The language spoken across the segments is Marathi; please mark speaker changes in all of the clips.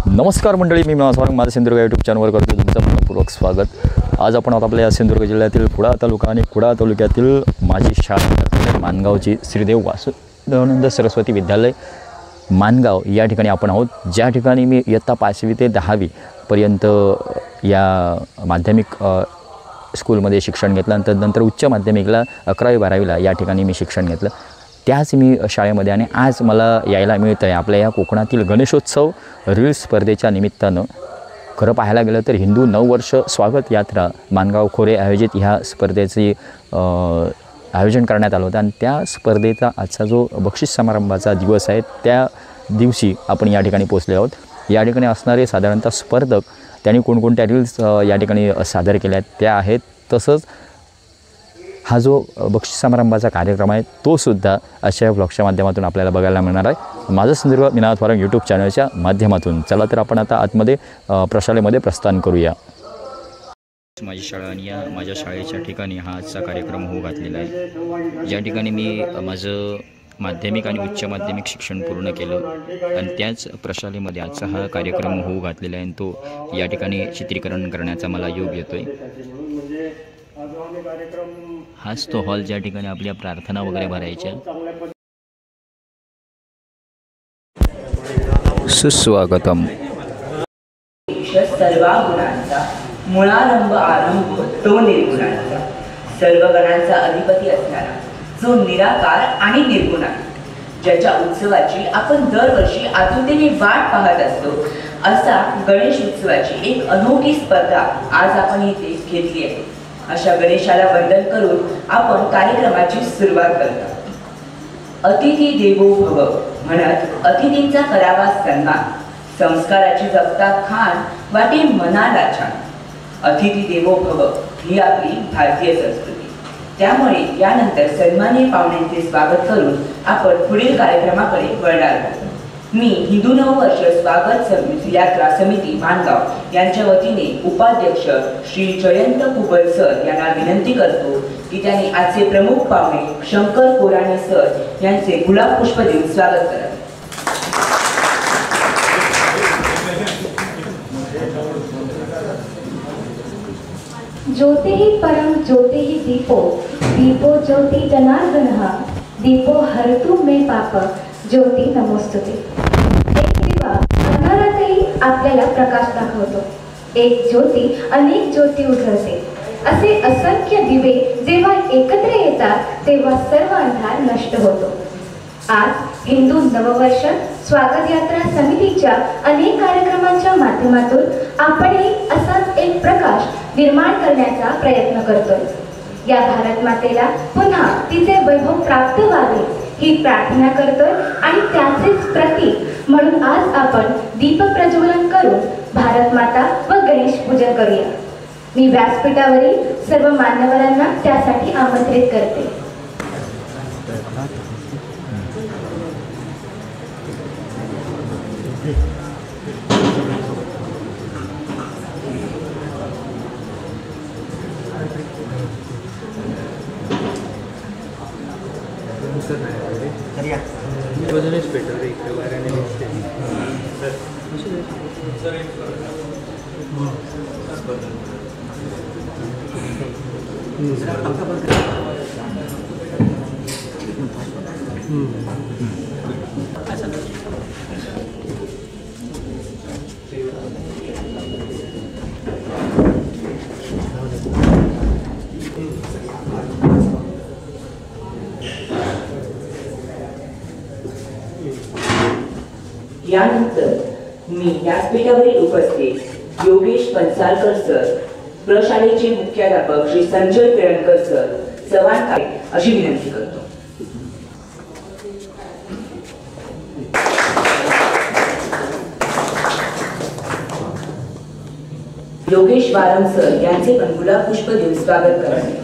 Speaker 1: नमस्कार मंडळी, मी माझा सिंधुदुर्ग यूट्यूब चॅनलवर करतो तुमचं मनपूर्वक स्वागत। आज आपण आपल्या सिंधुदुर्ग जिल्ह्यातील कुडाळ तालुका आणि कुडाळ तालुक्यातील माझी शाळा माणगावची श्रीदेव वासुदेवानंद सरस्वती विद्यालय माणगाव या ठिकाणी आपण आहोत, ज्या ठिकाणी मी इयत्ता 5वी ते 10वी पर्यंत या माध्यमिक स्कूलमध्ये शिक्षण घेतलं आणि नंतर उच्च माध्यमिकला 11वी 12वीला या ठिकाणी मी शिक्षण घेतलं। त्याच मी शाळेमध्ये आणि आज मला यायला मिळतं आहे आपल्या या कोकणातील गणेशोत्सव रील्स स्पर्धेच्या निमित्तानं। खरं पाहायला गेलं तर हिंदू नववर्ष स्वागत यात्रा माणगाव खोरे आयोजित ह्या स्पर्धेची आयोजन करण्यात आलं होतं आणि त्या स्पर्धेचा आजचा जो बक्षीस समारंभाचा दिवस आहे त्या दिवशी आपण या ठिकाणी पोहोचले आहोत। या ठिकाणी असणारे साधारणतः स्पर्धक त्यांनी कोणकोणत्या रील्स या ठिकाणी सादर केल्या आहेत त्या आहेत, तसंच हा जो बक्षीस समारंभाचा कार्यक्रम आहे तो सुद्धा अशा ब्लॉगच्या माध्यमातून आपल्याला बघायला मिळणार आहे माझं सिंधुदुर्ग विनायक वारंग यूट्यूब चॅनलच्या माध्यमातून। चला तर आपण आता आतमध्ये प्रशालेमध्ये प्रस्थान करूया। माझी शाळा आणि या माझ्या शाळेच्या ठिकाणी हा आजचा कार्यक्रम होऊ घातलेला आहे, ज्या ठिकाणी मी माझं माध्यमिक आणि उच्च माध्यमिक शिक्षण पूर्ण केलं आणि त्याच प्रशालेमध्ये आजचा हा कार्यक्रम होऊ घातलेला आहे आणि तो या ठिकाणी चित्रीकरण करण्याचा मला योग येतो आहे। हाच तो हॉल ज्या ठिकाणी आपल्या प्रार्थना वगैरे भरायच्या। सुस्वागतम।
Speaker 2: सर्व गुणांचा मुळारंभ आरंभ तो निर्गुणांचा, सर्व गणांचा अधिपती असणारा जो निराकार आणि निर्गुण आहे, ज्याच्या उत्सवाची आपण दरवर्षी आतुरतेने वाट पाहत असतो, असा गणेश उत्सवाची एक अनोखी स्पर्धा आज आपण इथे घेतली आहे। अशा गणेशाला वंदन करून आपण कार्यक्रमाची सुरुवात करतो। अतिथी देवो भव म्हणत अतिथींचा करावा सन्मान, संस्काराची जगता खान वाटे मनाला छान। अतिथी देवो भव ही आपली भारतीय संस्कृती, त्यामुळे यानंतर सन्माननीय पाहुण्यांचे स्वागत करून आपण पुढील कार्यक्रमाकडे वळणार आहोत। मी हिंदू नववर्ष स्वागत यात्रा समिती माणगाव यांच्या वतीने उपाध्यक्ष श्री जयंत कुबल सर यांना विनंती करतो की त्यांनी आजचे प्रमुख पाहुणे शंकर कोराणे सर यांचे गुलाब पुष्प देऊन स्वागत करावे।
Speaker 3: ज्योतिः परं ज्योतिः दीपो दीपो ज्योति जनार्दनः दीपो हरतु मे पाप ज्योती नमोस्तुते। एक दिवा अंधारातही आपल्याला प्रकाश दाखवतो, एक ज्योती अनेक ज्योती उजळते। असे असंख्य दिवे जेव्हा एकत्र येतात तेव्हा सर्व अंधार नष्ट होतो। आज हिंदू नववर्ष स्वागत यात्रा समितीच्या अनेक कार्यक्रमांच्या माध्यमातून आपणही असाच एक प्रकाश निर्माण करण्याचा प्रयत्न करतोय। या भारत मातेला पुन्हा तिचे वैभव प्राप्त व्हावे ही प्रार्थना करतोय आणि त्याचेच प्रतीक म्हणून आज आपण दीप प्रज्वलन करून भारत माता व गणेश पूजन करूया। मी व्यासपीठावरील सर्व मान्यवरांना त्यासाठी आमंत्रित करते।
Speaker 2: यानंतर मी व्यासपीठावरील उपस्थित योगेश पंचालकर सर, प्रशालेचे मुख्याध्यापक श्री संजय पिळणकर सर चव्हाण काय अशी विनंती करतो। योगेश वारम सर यांचे पण गुलाब पुष्प देऊन स्वागत करावे।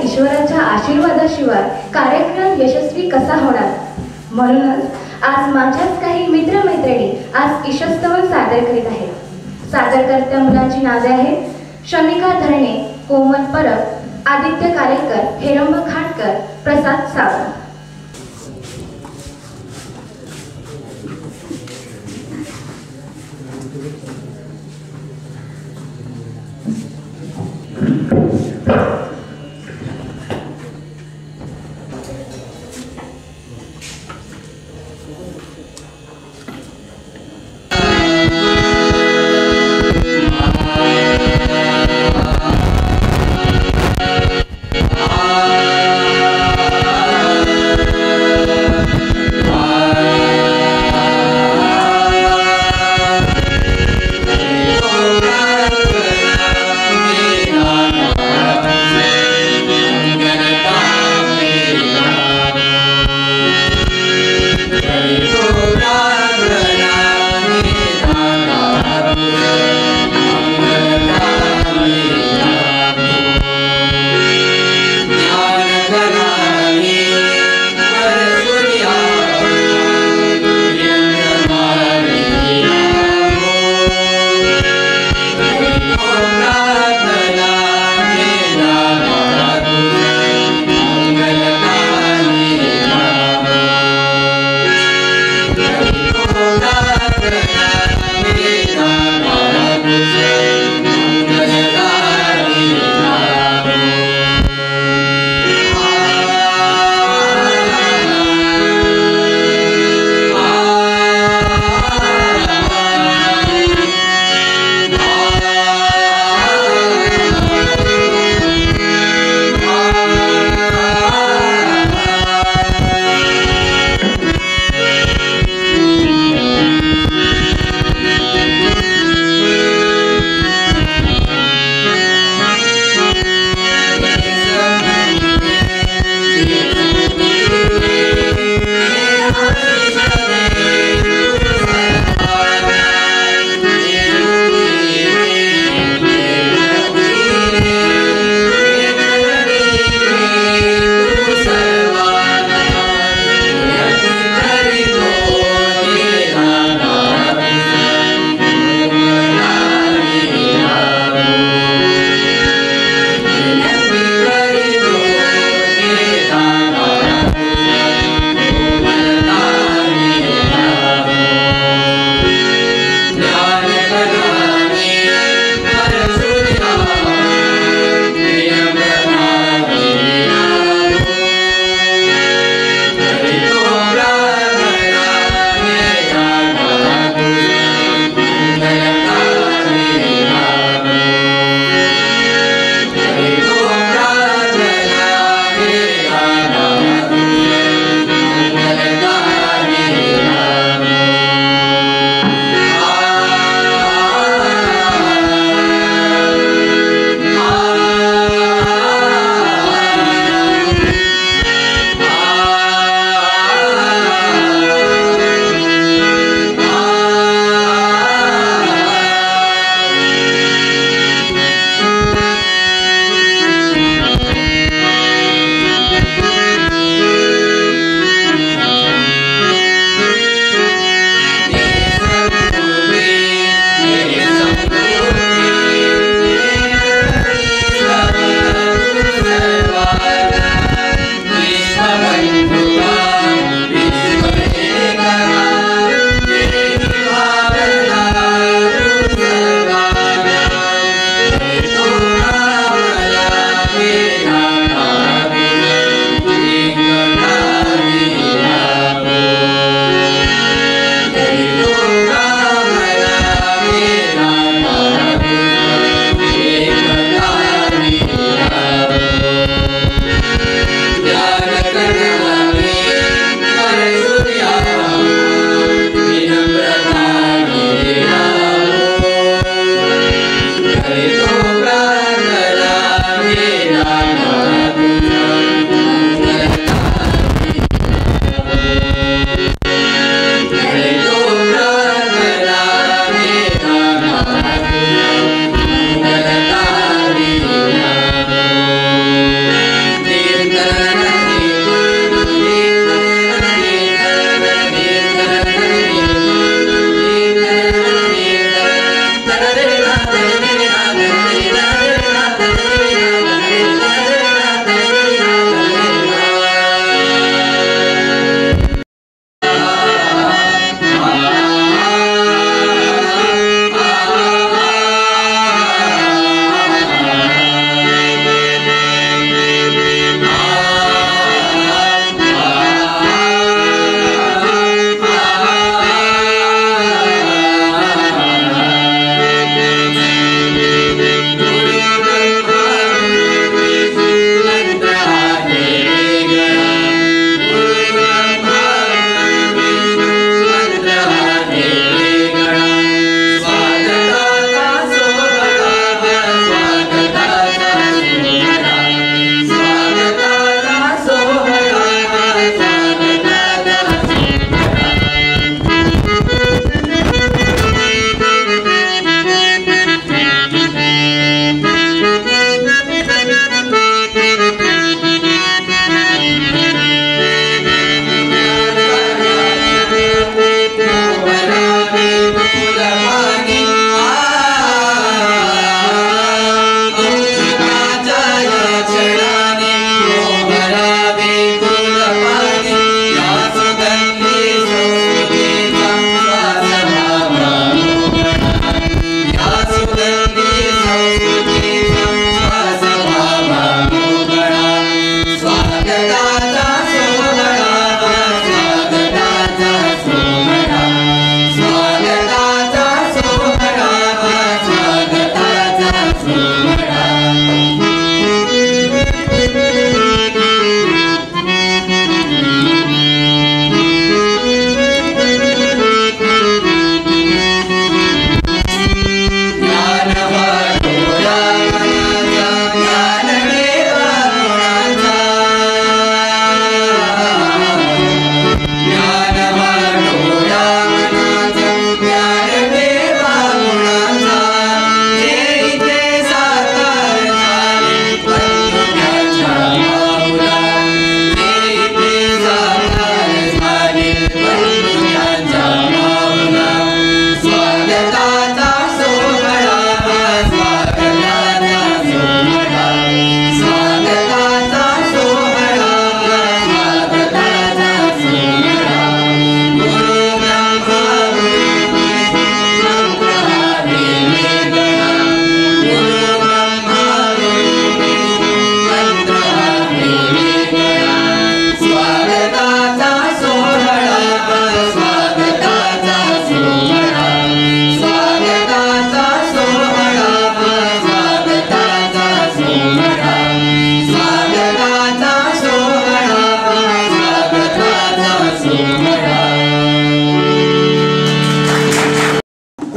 Speaker 3: ईश्वराच्या आशीर्वादाशिवाय कार्यक्रम यशस्वी कसा होणार, म्हणूनच आज माझ्याच काही मित्रमैत्रिणी आज ईशस्तवन सादर करीत आहेत। सादरकर्त्या मुलांची नावे आहेत शमिका धरणे, कोमल परब, आदित्य कारेकर, हेरंब खाटकर, प्रसाद सावंत।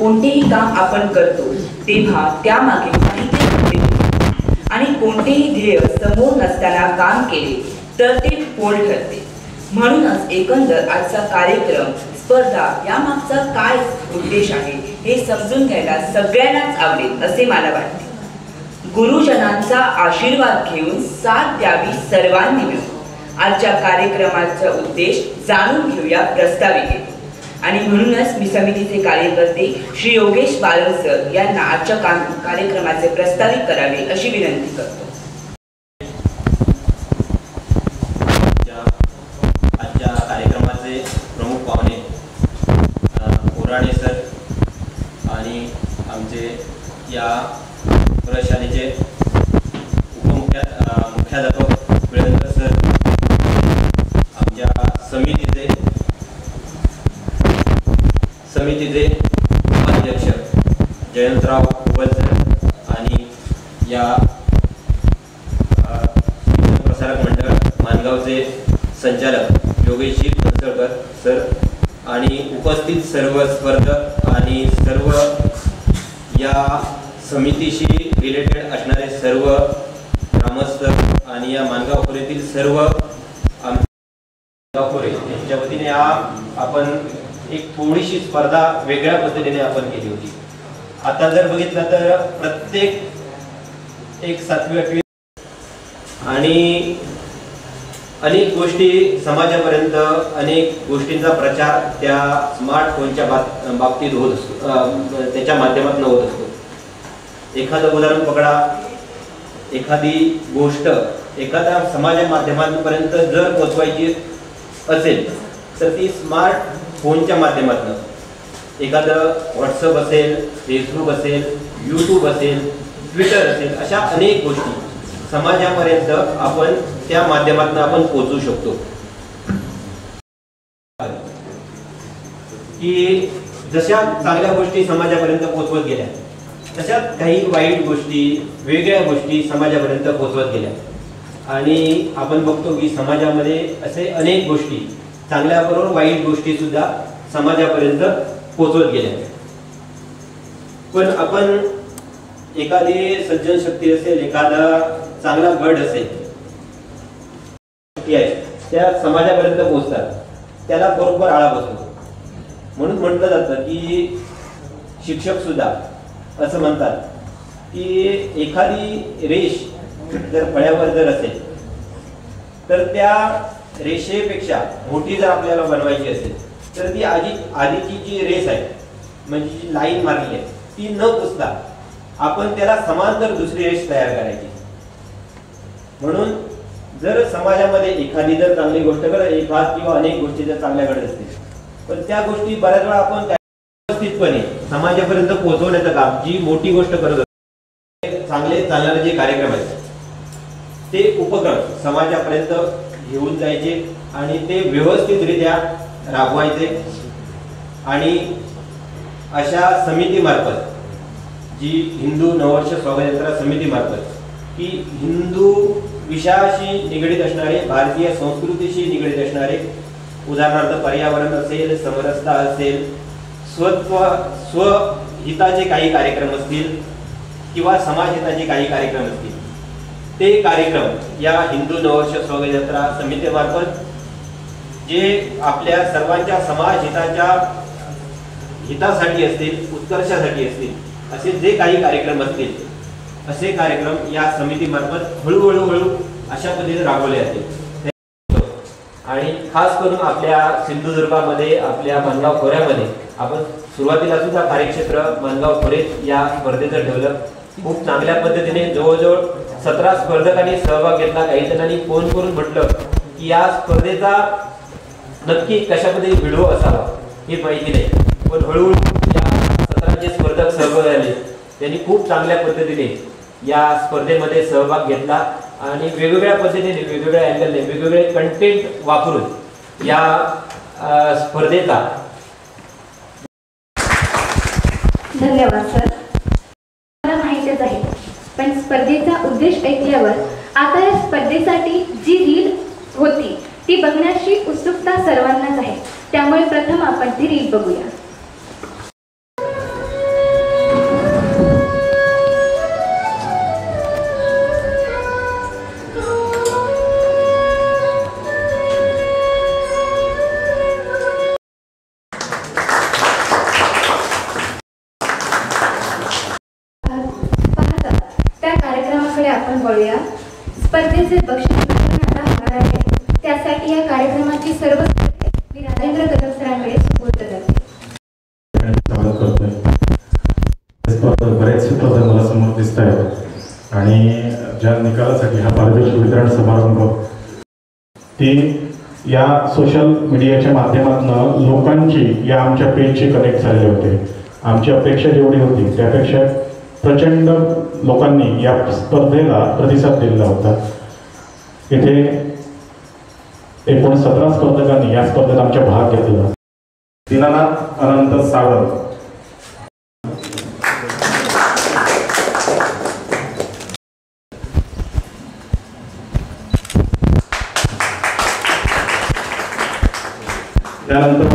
Speaker 2: कोणतेही काम आपण करतो तेव्हा त्यामागे काहीतरी उद्देश असतो. आणि कोणतेही ध्येय समोर नसताना काम केले तर ते फोल ठरते. म्हणूनच एकंदर आजचा कार्यक्रम स्पर्धा यामागचा काय उद्देश आहे हे समजून घ्यायला सगळ्यांनाच आवडेल असे मला वाटते. गुरुजनांचा आशीर्वाद घेऊन साथ द्यावी सर्वांनी मिळून आजच्या कार्यक्रमाचा उद्देश जाणून घेऊया प्रस्ताविकेत. आणि म्हणूनच मी समितीचे कार्यकर्ते श्री योगेश बालन सर यांना आजच्या कार्यक्रमाचे प्रस्तावित करावे अशी विनंती करतो.
Speaker 4: आजच्या कार्यक्रमाचे प्रमुख पाहुणे कोराडे सर आणि आमचे या प्रशालेचे मुख्याध्यापक पिळंकर सर, आमच्या समितीचे उपाध्यक्ष जयंतराव उबल सर आणि या प्रसारक मंडळ मानगावचे संचालक योगेशजी फणसळकर सर आणि उपस्थित सर्व स्पर्धक आणि सर्व या समितीशी रिलेटेड असणारे सर्व ग्रामस्थ आणि या मानगाव खोऱ्यातील सर्व मानगाव खोरे यांच्या वतीने आपण एक थोडीशी स्पर्धा वेगळ्या पद्धतीने आपण केली होती. आता जर बघितलं तर प्रत्येक एक 7वी 8वी आणि अनेक गोष्टी समाजापर्यंत अनेक गोष्टींचा प्रचार त्या स्मार्टफोनच्या बाबतीत होत असतो, त्याच्या माध्यमातून होत असतो. एखादं उदाहरण पकडा, एखादी गोष्ट एखाद्या समाज माध्यमांपर्यंत जर पोहोचवायची असेल तर ती स्मार्टफोनच्या माध्यमातून एखादं व्हॉट्सअप असेल, फेसबुक असेल, यूट्यूब असेल, ट्विटर असेल, अशा अनेक गोष्टी समाजापर्यंत आपण त्या माध्यमातून आपण पोहोचू शकतो. की जशा चांगल्या गोष्टी समाजापर्यंत पोहोचवत गेल्या तशाच काही वाईट गोष्टी, वेगळ्या गोष्टी समाजापर्यंत पोहोचवत गेल्या. आणि आपण बघतो की समाजामध्ये असे अनेक गोष्टी, चांगल्याबरोबर वाईट गोष्टी सुद्धा समाजापर्यंत पोहोचवत गेल्या. पण आपण एखादी सज्जन शक्ती असेल, एखादा चांगला गट असेल, त्या समाजापर्यंत पोहोचतात, त्याला बरोबर आळा बसतो. म्हणून म्हटलं जातं की शिक्षक सुद्धा असं म्हणतात की एखादी रेष जर फळ्यावर जर असेल तर त्या रेषेपेक्षा मोठी जर आपल्याला बनवायची असेल तर ती आधीची जी रेस आहे, म्हणजे जी लाईन मारली आहे, ती न पुसता आपण त्याला समांतर दुसरी रेष तयार करायची. म्हणून जर समाजामध्ये एखादी जर चांगली गोष्ट करत, एखाद किंवा अनेक गोष्टी जर चांगल्या घडत असतील, पण त्या गोष्टी बऱ्याच वेळा आपण व्यवस्थितपणे समाजापर्यंत पोहोचवण्याचं काम, जी मोठी गोष्ट करत असते, चांगले चालणारे जे कार्यक्रम आहेत ते उपक्रम समाजापर्यंत घेऊन जायचे आणि ते व्यवस्थितरित्या राबवायचे. आणि अशा समितीमार्फत, जी हिंदू नववर्ष स्वागत यात्रा समितीमार्फत, की हिंदू विषयाशी निगडीत असणारे, भारतीय संस्कृतीशी निगडीत असणारे, उदाहरणार्थ पर्यावरण असेल, समरसता असेल, स्वहिताचे काही कार्यक्रम असतील किंवा समाजहिताचे काही कार्यक्रम असतील, ते कार्यक्रम या हिंदू नववर्ष स्वागत यात्रा समितीमार्फत जे आपल्या सर्वांच्या समाज हितासाठी असतील, उत्कर्षासाठी असतील, असे जे काही कार्यक्रम असतील, असे कार्यक्रम या समितीमार्फत हळूहळू अशा पद्धतीने राबवले जातील. आणि खास करून आपल्या सिंधुदुर्गामध्ये, आपल्या मानगाव खोऱ्यामध्ये आपण सुरुवातीला सुद्धा कार्यक्षेत्र मानगाव खोरे या स्पर्धेचं ठेवलं. खूप चांगल्या पद्धतीने जवळजवळ 17 स्पर्धकांनी सहभाग घेतला. काही जणांनी फोन करून म्हटलं की या स्पर्धेचा नक्की कशा पद्धतीने व्हिडिओ असावा हे माहिती नाही, पण हळूहळू या 17 स्पर्धक सहभागी झाले. त्यांनी खूप चांगल्या पद्धतीने या स्पर्धेमध्ये सहभाग घेतला आणि वेगवेगळ्या पद्धतीने, वेगवेगळ्या अँगलने, वेगवेगळे कंटेंट वापरून या स्पर्धेचा.
Speaker 3: धन्यवाद सर. मला माहितीच आहे, पण स्पर्धेचा उद्देश ऐकल्यावर आता या स्पर्धेसाठी जी रील होती ती बघण्याची उत्सुकता सर्वांनाच आहे. त्यामुळे प्रथम आपण ती रील बघूया. स्पर्धेचे बक्षीस वितरण आता होणार आहे. त्यासाठी या कार्यक्रमाची सर्व मी राजेंद्र कदम सरांकडे सुपूर्द करते.
Speaker 5: बरेच स्पर्धा मला समोर दिसत आहेत आणि ज्या निकालासाठी हा पारितोषिक वितरण समारंभ ती या सोशल मीडियाच्या माध्यमातून लोकांची या आमच्या पेजशी कनेक्ट झालेले होते. आमची अपेक्षा जेवढी होती त्यापेक्षा प्रचंड लोकांनी या स्पर्धेला प्रतिसाद दिलेला होता. इथे एकूण 17 स्पर्धकांनी या स्पर्धेत आमच्या भाग घेतला. दीनानाथ अनंत सावंत, त्यानंतर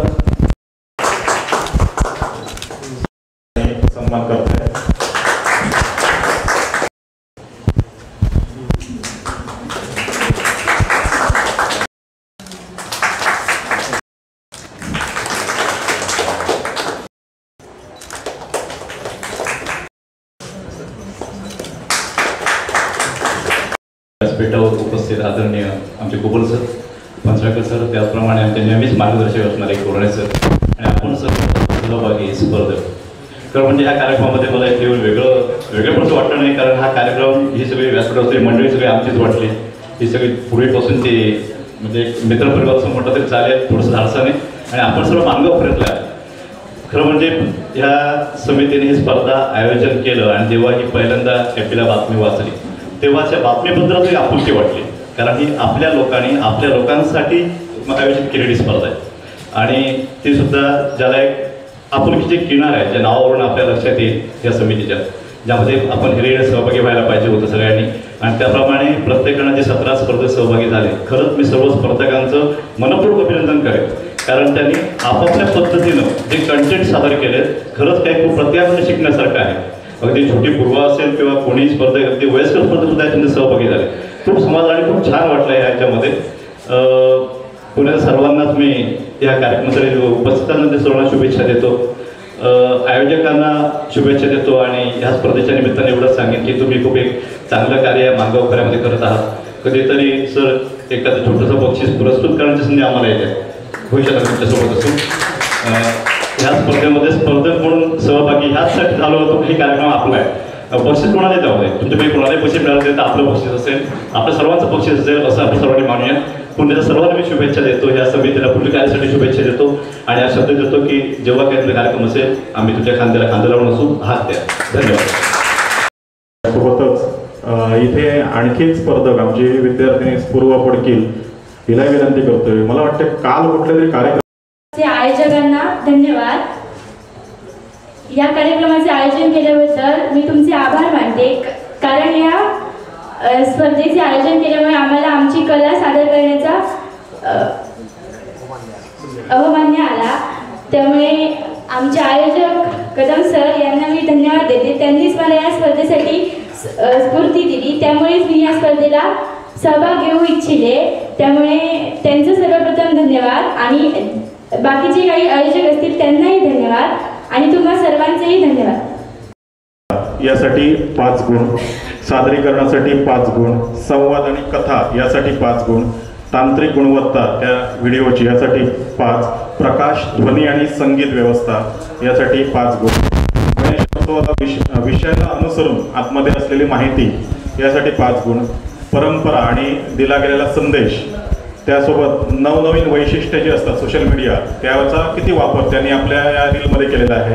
Speaker 5: सन्मान करते
Speaker 6: व्यासपीठावर उपस्थित आदरणीय आमचे गोपाल सर, पंचराकर सर, त्याचप्रमाणे आमचे नेहमीच मार्गदर्शक असणारे कोरणे सर आणि आपण सर्व सहभागी स्पर्धक. कारण म्हणजे ह्या कार्यक्रमामध्ये मला केवळ वेगळंपणचं वाटलं नाही, कारण हा कार्यक्रम ही सगळी व्यासपीठावरची मंडळी सगळी आमचीच वाटली. ही सगळी पूर्वीपासून ती म्हणजे मित्रपरिवार असं म्हटलं तरी चालेल, थोडंसं धाडसाने, आणि आपण सर्व मानगाव फिरतला आहे. खरं म्हणजे ह्या समितीने ही स्पर्धा आयोजन केलं आणि जेव्हा ही पहिल्यांदा एपीला बातमी वाचली तेव्हाच्या बातमीबद्दल तरी आपुलकी वाटली, कारण ही आपल्या लोकांसाठी आयोजित केलेली स्पर्धा आहे आणि ती सुद्धा ज्याला एक आपुलकीचे किनार आहे, ज्या नावावरून आपल्या लक्षात येईल या समितीच्या, ज्यामध्ये आपण हिरिरीने सहभागी व्हायला पाहिजे होतं सगळ्यांनी. आणि त्याप्रमाणे प्रत्येकानं जे 17 स्पर्धेत सहभागी झाले, खरंच मी सर्व स्पर्धकांचं मनपूर्वक अभिनंदन करेन, कारण त्यांनी आपापल्या पद्धतीनं जे कंटेंट सादर केले खरंच काही खूप प्रत्येकाने शिकण्यासारखं आहे. अगदी छोटी पूर्व असेल किंवा कोणी स्पर्धेत अगदी वयस्कर स्पर्धेत सुद्धा याच्यामध्ये सहभागी झाले. खूप समाधानी, खूप छान वाटलं याच्यामध्ये. पुण्यात सर्वांनाच मी या कार्यक्रमासाठी उपस्थितांना ते सर्वांना शुभेच्छा देतो, आयोजकांना शुभेच्छा देतो आणि ह्या स्पर्धेच्या निमित्ताने एवढंच सांगेन की तुम्ही खूप एक चांगलं कार्य मानगावकरांमध्ये करत आहात. कधीतरी सर एखादं छोटंसं बक्षीस पुरस्कृत करण्याची संधी आम्हाला येते, भविष्यात तुमच्यासोबत असून ह्या स्पर्धेमध्ये स्पर्धक म्हणून सहभागी ह्याचसाठी झालो होतो की कार्यक्रम आपला आहे. बक्षीस कोणाला देत आहोत, तुमच्यापैकी कोणालाही बक्षीस मिळाले तर आपलं बक्षीस असेल, आपल्या सर्वांचं बक्षीस असेल असं आपण सर्वांनी मानूया. पुण्याच्या सर्वांना मी शुभेच्छा देतो, या समितीला पुढील कार्यासाठी शुभेच्छा देतो आणि हा शब्द देतो की जेव्हा काही कार्यक्रम असेल आम्ही तुमच्या खांद्याला खांदा लावून असू, हात द्या. धन्यवाद.
Speaker 5: सोबतच इथे आणखी स्पर्धक आमची विद्यार्थिनी पूर्व पडकील हिला विनंती करतोय. मला वाटतं काल कुठल्या तरी कार्यक्रमाचे
Speaker 7: आयोजकांना धन्यवाद. या कार्यक्रमाचे आयोजन केल्याबद्दल मी तुमचे आभार मानते, कारण या स्पर्धेचे आयोजन केल्यामुळे आम्हाला आमची कला सादर करण्याचा अवमान्य आला. त्यामुळे आमचे आयोजक कदम सर यांना मी धन्यवाद देते. त्यांनीच मला या स्पर्धेसाठी स्फूर्ती दिली, त्यामुळेच मी या स्पर्धेला सहभाग घेऊ इच्छिले. त्यामुळे त्यांचं सर्वप्रथम धन्यवाद आणि बाकीचे काही आयोजक असतील त्यांनाही धन्यवाद आणि तुम्हा सर्वांचेही धन्यवाद.
Speaker 5: यासाठी 5 गुण, सादरीकरणासाठी 5 गुण, संवाद आणि कथा यासाठी 5 गुण, तांत्रिक गुणवत्ता त्या व्हिडिओची यासाठी 5, प्रकाश, ध्वनी आणि संगीत व्यवस्था यासाठी 5 गुण, गणेशोत्सवाचा विषयाला अनुसरून आतमध्ये असलेली माहिती यासाठी 5 गुण, परंपरा आणि दिला गेलेला संदेश, त्यासोबत नवनवीन वैशिष्ट्ये जी असतात सोशल मीडिया त्याचा किती वापर त्यांनी आपल्या या रीलमध्ये केलेला आहे,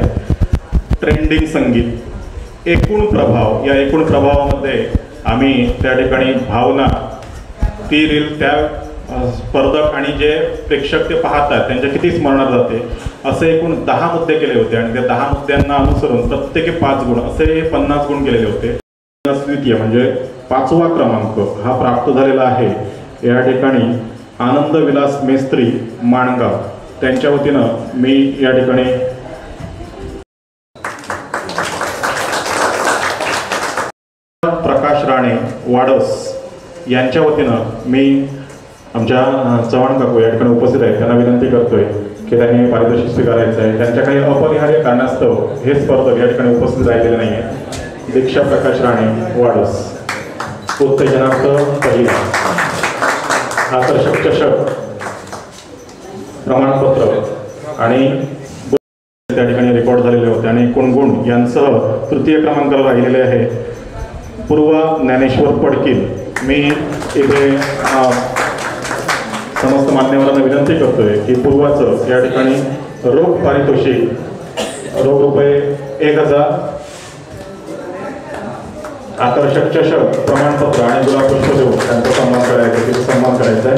Speaker 5: ट्रेंडिंग संगीत, एकूण प्रभाव. या एकूण प्रभावामध्ये आम्ही त्या ठिकाणी भावना, ती रील त्या स्पर्धक आणि जे प्रेक्षक ते पाहतात त्यांच्या किती स्मरणात जाते असे एकूण 10 मुद्दे केले होते आणि त्या 10 मुद्द्यांना अनुसरून प्रत्येकी 5 गुण असे 50 गुण केलेले होते. द्वितीय म्हणजे 5वा क्रमांक हा प्राप्त झालेला आहे या ठिकाणी आनंद विलास मेस्त्री माणगाव, त्यांच्या वतीनं मी या ठिकाणी प्रकाश राणे वाडस यांच्या वतीनं मी आमच्या चव्हाण काकू या ठिकाणी उपस्थित आहेत त्यांना विनंती करतोय की त्यांनी पारितोषिक स्वीकारायचं आहे. त्यांच्या काही अपरिहार्य कारणास्तव हे स्पर्धक या ठिकाणी उपस्थित राहिलेले नाही आहे. दीक्षा प्रकाश राणे वाडस. उत्तेजनार्थ पहिला, आकर्षक चषक, प्रमाणपत्र आणि त्या ठिकाणी रेकॉर्ड झालेले होते आणि एकूण गुण यांसह तृतीय क्रमांकाला राहिलेले आहे पूर्वा ज्ञानेश्वर पडकील. मी इथे समस्त मान्यवरांना विनंती करतोय की पूर्वाचं या ठिकाणी रोख पारितोषिक ₹1 आकर्षक चषक, प्रमाणपत्र आणि गुलाबपुष्प देऊन त्यांचा सन्मान करायचा, तिचा सन्मान करायचा आहे.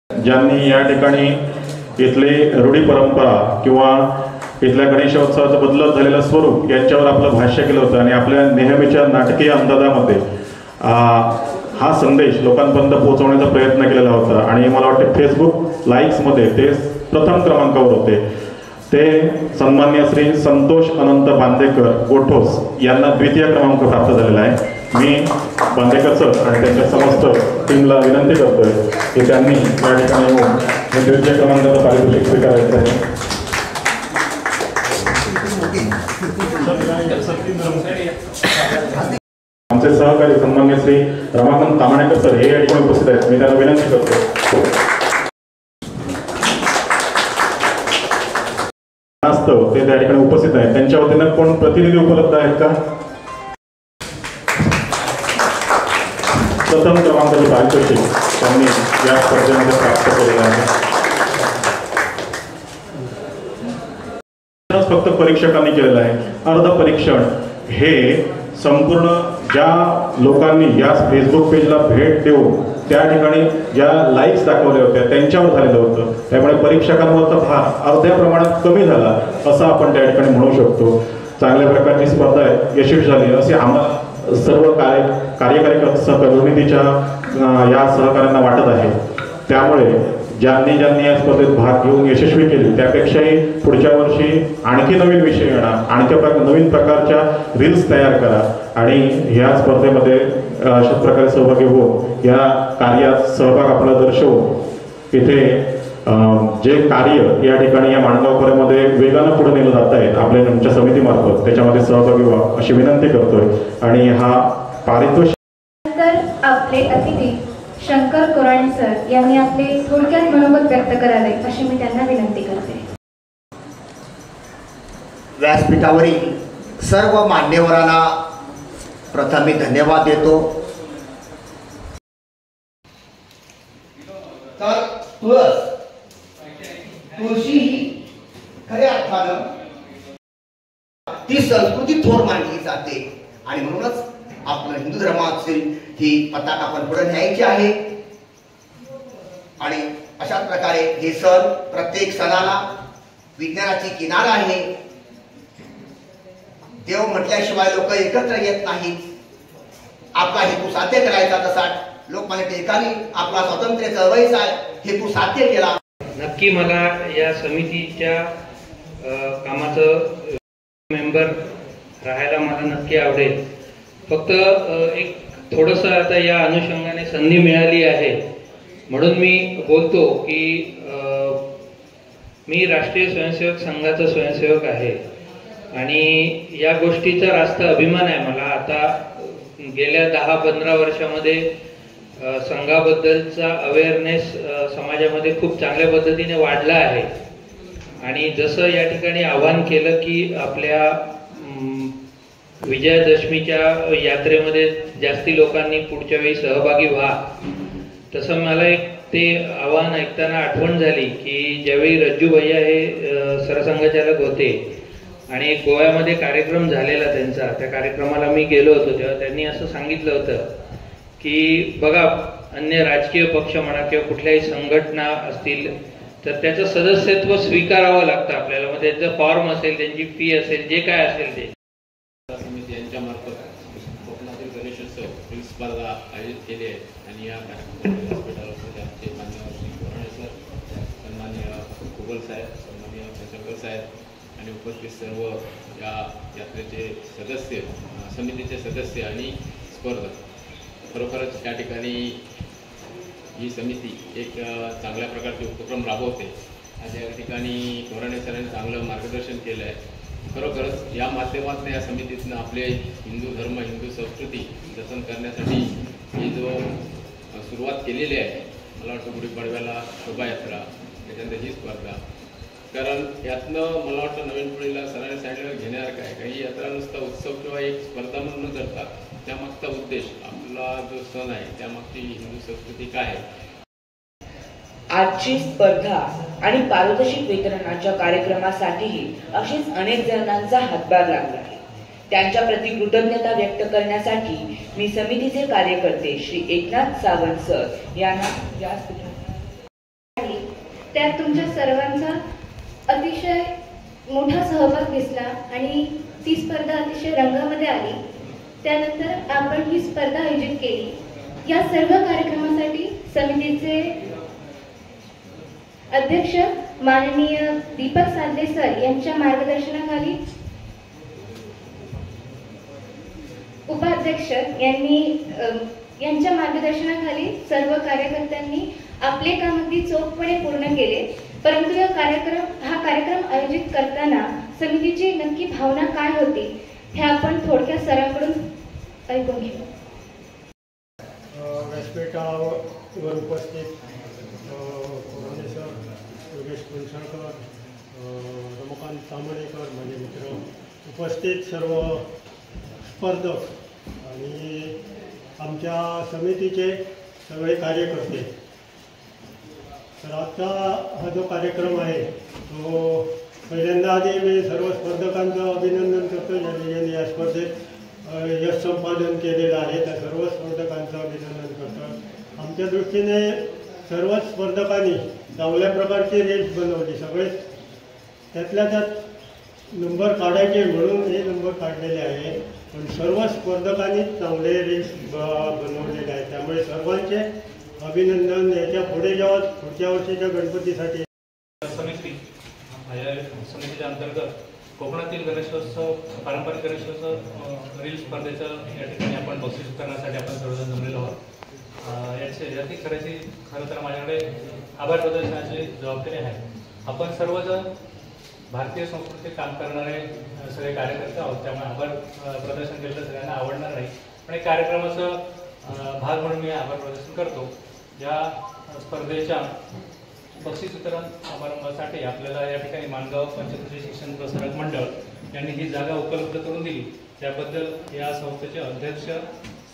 Speaker 5: ज्यांनी या ठिकाणी इथली रूढी परंपरा किंवा इथल्या गणेशोत्सवाचं बदलत झालेलं स्वरूप यांच्यावर आपलं भाष्य केलं होतं आणि आपल्या नेहमीच्या नाटकीय अंदाजामध्ये हा संदेश लोकांपर्यंत पोहोचवण्याचा प्रयत्न केलेला होता आणि मला वाटतं फेसबुक लाईक्समध्ये ते प्रथम क्रमांकावर होते. ते सन्मान्य श्री संतोष अनंत बांदेकर गोठोस यांना द्वितीय क्रमांक प्राप्त झालेला आहे. मी बांदेकर सर आणि त्यांच्या समस्त टीमला विनंती करतोय की त्यांनी या ठिकाणी येऊन द्वितीय क्रमांकाचं पारितोषिक स्वीकारायचं आहे. आमचे सहकारी सन्मान्य श्री रमाकांत तामाणेकर सर हे या ठिकाणी उपस्थित आहेत. मी त्यांना विनंती करतो. ते त्या ठिकाणी उपस्थित आहेत. त्यांच्या वतीनं कोण प्रतिनिधी उपलब्ध आहेत का? प्रथम क्रमांकाचे पारितोषिक त्यांनी या स्पर्धेमध्ये प्राप्त केलेलं आहे. फक्त परीक्षकांनी केलेलं आहे. अर्ध परीक्षण हे संपूर्ण ज्या लोकांनी या फेसबुक पेजला भेट देऊन त्या ठिकाणी ज्या लाईक्स दाखवल्या होत्या त्यांच्यावर झालेलं होतं. त्यामुळे परीक्षकांवरचा भार अर्ध्या प्रमाणात कमी झाला असं आपण त्या ठिकाणी म्हणू शकतो. चांगल्या प्रकारची स्पर्धा आहे, यशस्वी झाली असे आम्हाला सर्व कार्यकारी कमिटीच्या या सहकाऱ्यांना वाटत आहे. त्यामुळे ज्यांनी या स्पर्धेत भाग घेऊन यशस्वी केली त्यापेक्षाही पुढच्या वर्षी आणखी नवीन विषय येणार, आणखी नवीन प्रकारच्या रील्स तयार करा आणि ह्या स्पर्धेमध्ये अशाच प्रकारे सहभागी होऊन या कार्यात सहभाग आपला दर्शवून इथे जे कार्य या ठिकाणी या माणगाव खोऱ्यामध्ये वेगानं पुढे नेलं जात आहे आपल्या आमच्या समितीमार्फत त्याच्यामध्ये सहभागी व्हा अशी विनंती करतोय. आणि हा पारितोषिक
Speaker 3: आपले अतिथी शंकर कोराणे सर यांनी आपले थोडक्यात मनोगत व्यक्त करावे अशी मी त्यांना विनंती करते.
Speaker 8: व्यासपीठावरील सर्व मान्यवरांना प्रथम मी धन्यवाद देतो. तर तुळशी ही खऱ्या अर्थानं ती संस्कृती थोर मानली जाते आणि म्हणूनच आपलं हिंदू धर्मातील ही पताका आपण पुढे न्यायची आहे. आणि अशाच प्रकारे हे सण प्रत्येक सणाला विज्ञानाची किनार आहे. देव म्हटल्याशिवाय लोक एकत्र येत नाही. आपला हेतू साध्य करायचा तसा लोकमान्य टिळकांनी आपला स्वातंत्र्य चळवळीचा हेतू साध्य केला.
Speaker 9: नक्की मला या समितीच्या कामाचं मेंबर राहायला मला नक्की आवडेल. फक्त एक थोडंसं आता या अनुषंगाने संधी मिळाली आहे म्हणून मी बोलतो की मी राष्ट्रीय स्वयंसेवक संघाचा स्वयंसेवक आहे आणि या गोष्टीचा रास्त अभिमान आहे मला. आता गेल्या 10-15 वर्षामध्ये संघाबद्दलचा अवेअरनेस समाजामध्ये खूप चांगल्या पद्धतीने वाढला आहे. आणि जसं या ठिकाणी आवाहन केलं की आपल्या विजयादशमीच्या यात्रेमध्ये जास्ती लोकांनी पुढच्या वेळी सहभागी व्हा, तसं मला एक ते आवाहन ऐकताना आठवण झाली की ज्यावेळी रज्जू भैया हे सरसंघचालक होते आणि एक गोव्यामध्ये कार्यक्रम झालेला त्यांचा, त्या कार्यक्रमाला मी गेलो होतो तेव्हा त्यांनी असं सांगितलं होतं की बघा अन्य राजकीय पक्ष म्हणा किंवा कुठल्याही संघटना असतील तर त्याचं सदस्यत्व स्वीकारावं लागतं आपल्याला. मग त्यांचं फॉर्म असेल, त्यांची फी असेल, जे काय असेल ते.
Speaker 6: समिती यांच्यामार्फत कोकणातील गणेशोत्सव ही स्पर्धा आयोजित केली आहे आणि या कार्यक्रमामध्ये आमचे मान्यवर श्री कोराणे सर, सन्मान्य कुबल साहेब, सन्मान्य शंकर साहेब आणि उपस्थित सर्व या यात्रेचे सदस्य, समितीचे सदस्य आणि स्पर्धक. खरोखरच या ठिकाणी ही समिती एक चांगल्या प्रकारचे उपक्रम राबवते. आज या ठिकाणी कोराणे सरांनी चांगलं मार्गदर्शन केलं आहे
Speaker 10: खरोखरच या माध्यमातून या समितीतनं आपले हिंदू धर्म हिंदू संस्कृती जतन करण्यासाठी ही जो सुरुवात केलेली आहे, मला वाटतं गुढीपाडव्याला शोभायात्रा, त्याच्यानंतर ही स्पर्धा, कारण यातनं मला वाटतं नवीन पिढीला सरांनी सांगितलं घेण्यासारखं आहे. काही यात्रा नुसता उत्सव किंवा एक स्पर्धा म्हणून न करता त्यामागचा उद्देश, आपला जो सण आहे त्यामागची हिंदू संस्कृती काय आहे.
Speaker 2: आजची स्पर्धा आणि पारितोषिक वितरणाच्या कार्यक्रमासाठीही अशीच अनेक जणांचा हातभार लागला आहे. त्यांच्या प्रति कृतज्ञता व्यक्त करण्यासाठी मी समितीचे कार्यकर्ते श्री एकनाथ सावंत सर यांना
Speaker 3: त्यात तुमच्या सर्वांचा अतिशय मोठा सहभाग दिसला आणि ती स्पर्धा अतिशय रंगामध्ये आली. त्यानंतर आपण ही स्पर्धा आयोजित केली. या सर्व कार्यक्रमासाठी समितीचे अध्यक्ष माननीय दीपक साधले सर यांच्या मार्गदर्शनाखाली उपाध्यक्ष यांच्या मार्गदर्शनाखाली सर्व कार्यकर्त्यांनी आपले काम अगदी चोखपणे पूर्ण केले. परंतु हा कार्यक्रम आयोजित करताना समितीची नक्की भावना काय होती हे आपण थोडक्यात सरांकडून ऐकून घेऊ.
Speaker 11: व्यासपीठावर उपस्थित प्रोफेसर योगेश कुलशेळकर, रमाकांत तांबडेकर, माझे मित्र, उपस्थित सर्व स्पर्धक आणि आमच्या समितीचे सगळे कार्यकर्ते. तर आजचा हा जो कार्यक्रम आहे तो पहिल्यांदा आधी मी सर्व स्पर्धकांचं अभिनंदन करतो ज्यांनी या स्पर्धेत यश संपादन केलेलं आहे. त्या सर्व स्पर्धकांचं अभिनंदन करतो. आमच्या दृष्टीने सर्वच स्पर्धकांनी चांगल्या प्रकारची रेस बनवली. सगळेच त्यातल्या त्यात नंबर काढायचे म्हणून हे नंबर काढलेले आहे, पण सर्व स्पर्धकांनी चांगले रेस बनवलेले आहे. त्यामुळे सर्वांचे अभिनंदन. याच्या पुढे जेव्हा पुढच्या वर्षीच्या गणपतीसाठी
Speaker 6: समितीच्या अंतर्गत कोकणातील गणेशोत्सव, पारंपरिक गणेशोत्सव रील स्पर्धेचं या ठिकाणी आपण बक्षीस करण्यासाठी आपण सर्वजण जमलेलो आहोत. याची खरं तर माझ्याकडे आभार प्रदर्शनाची जबाबदारी आहे. आपण सर्वजण भारतीय संस्कृतीत काम करणारे सगळे कार्यकर्ते आहोत, त्यामुळे आभार प्रदर्शन केलं तर सगळ्यांना आवडणार नाही, पण एक कार्यक्रमाचं भाग म्हणून मी आभार प्रदर्शन करतो. या स्पर्धेच्या बक्षीस वितरण समारंभासाठी आपल्याला या ठिकाणी माणगाव पंचक्रोशी शिक्षण प्रसारक मंडळ यांनी ही जागा उपलब्ध करून दिली. त्याबद्दल या संस्थेचे अध्यक्ष,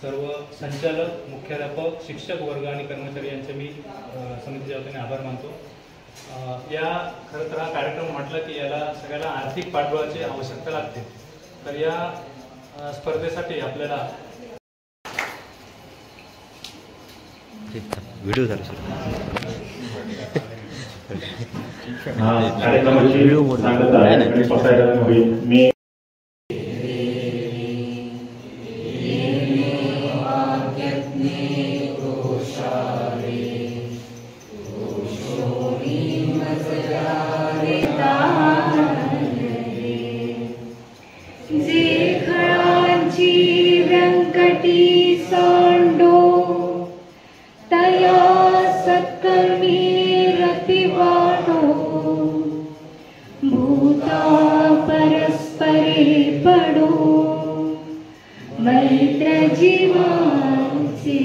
Speaker 6: सर्व संचालक, मुख्याध्यापक, शिक्षक वर्ग आणि कर्मचारी यांचे मी समितीच्या वतीने आभार मानतो. खरं तर हा कार्यक्रम म्हटलं की याला सगळ्याला आर्थिक पाठबळाची आवश्यकता लागते. तर या स्पर्धेसाठी आपल्याला
Speaker 1: व्हिडिओ झाला
Speaker 5: मी
Speaker 3: मैत्र जीवाचे